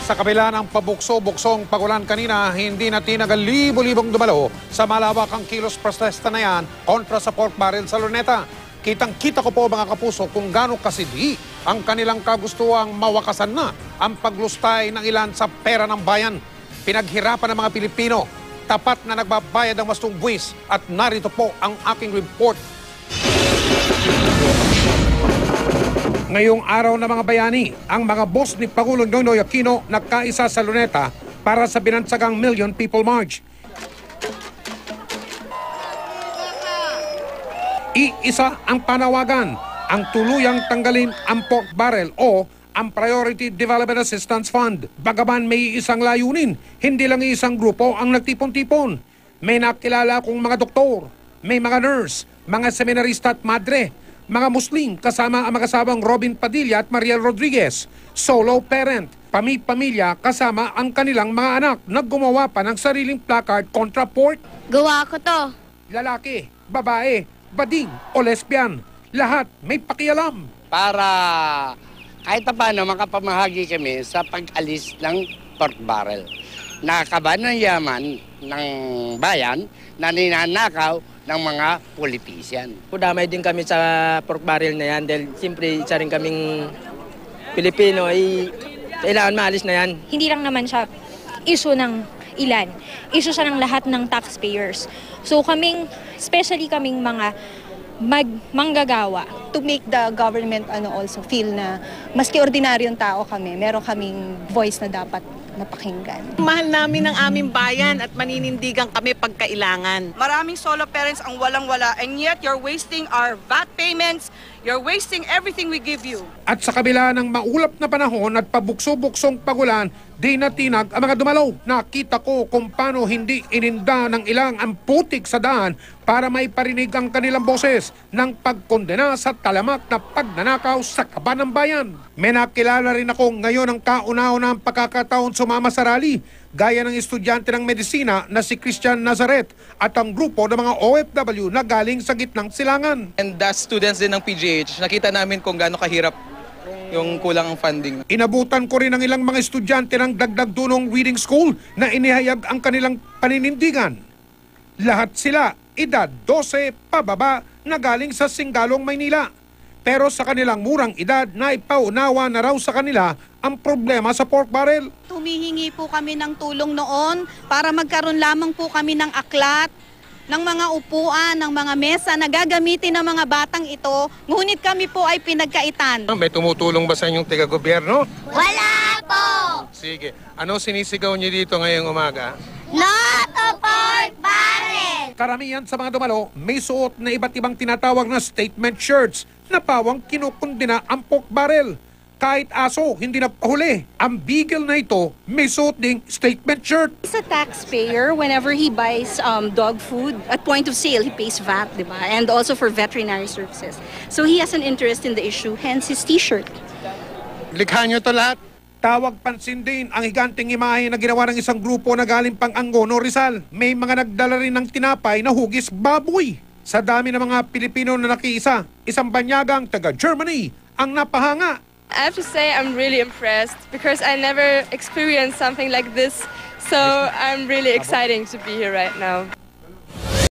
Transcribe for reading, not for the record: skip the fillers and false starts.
Sa kabila ng pabukso-buksong pagulan kanina, hindi na tinagal libo-libong dumalo sa malawakang kilos protesta na yan kontra sa pork barrel sa Luneta. Kitang-kita ko po mga kapuso kung gaano kasidhi ang kanilang kagustuhang mawakasan na ang paglustay ng ilan sa pera ng bayan. Pinaghirapan ng mga Pilipino, tapat na nagbabayad ng wastong buwis at narito po ang aking report. Ngayong araw na mga bayani, ang mga boss ni Pangulong Noynoy Aquino nagkaisa sa Luneta para sa binansagang Million People March. Iisa ang panawagan, ang tuluyang tanggalin ang pork barrel o ang Priority Development Assistance Fund. Bagaman may isang layunin, hindi lang isang grupo ang nagtipon-tipon. May nakilala kong mga doktor, may mga nurse, mga seminarista at madre, mga Muslim kasama ang mag-asawang Robin Padilla at Mariel Rodriguez, solo parent, pamilya kasama ang kanilang mga anak na gumawa pa ng sariling placard kontra pork. Gawa ko to. Lalaki, babae, bading o lesbian, lahat may pakialam. Para kahit paano makapamahagi kami sa pag-alis ng pork barrel. Nakakaban ng yaman ng bayan na ninanakaw ng mga politician. Damay din kami sa pork barrel na yan dahil siyempre isa rin kaming Pilipino ay kailangan maalis na yan. Hindi lang naman siya issue ng ilan. Issue siya ng lahat ng taxpayers. So especially kaming mga manggagawa. To make the government also feel na maski ordinaryong tao kami, meron kaming voice na dapat napakinggan. Mahal namin ang aming bayan at maninindigan kami pagkailangan. Maraming solo parents ang walang-wala and yet you're wasting our VAT payments, you're wasting everything we give you. At sa kabila ng maulap na panahon at pabukso-buksong pagulan, di natinag ang mga dumalaw. Nakita ko kung paano hindi ininda ng ilang ang putik sa daan para maiparinig ang kanilang boses ng pagkondena sa talamak na pagnanakaw sa kaban ng bayan. May nakilala rin ako ngayon ang kauna-una ang pagkakataon sumama sa rally, gaya ng estudyante ng medisina na si Christian Nazaret at ang grupo ng mga OFW na galing sa gitnang silangan. And as students din ng PGH, nakita namin kung gaano kahirap yung kulang ang funding. Inabutan ko rin ang ilang mga estudyante ng dagdag dunong reading school na inihayag ang kanilang paninindigan. Lahat sila edad 12 pababa na galing sa Singalong, Maynila. Pero sa kanilang murang edad na ipaunawa na raw sa kanila ang problema sa pork barrel. Humihingi po kami ng tulong noon para magkaroon lamang po kami ng aklat, ng mga upuan, ng mga mesa na gagamitin ng mga batang ito. Ngunit kami po ay pinagkaitan. May tumutulong ba sa inyong taga-gobyerno? Wala po! Sige. Ano sinisigaw niyo dito ngayong umaga? Not a pork barrel! Karamihan sa mga dumalo may suot na iba't ibang tinatawag na statement shirts na pawang kinukundina ang pork barrel. Kahit aso, hindi na pahuli. Ang beagle na ito, may suot ding statement shirt. He's a taxpayer. Whenever he buys dog food, at point of sale, he pays VAT, di ba? And also for veterinary services. So he has an interest in the issue, hence his t-shirt. Likha nyo to lahat. Tawag pansin din ang higanting imahe na ginawa ng isang grupo na galing pang Angono, Rizal. May mga nagdala rin ng tinapay na hugis baboy. Sa dami ng mga Pilipino na nakiisa, isang banyagang taga-Germany ang napahanga. I have to say I'm really impressed because I never experienced something like this. So I'm really excited to be here right now.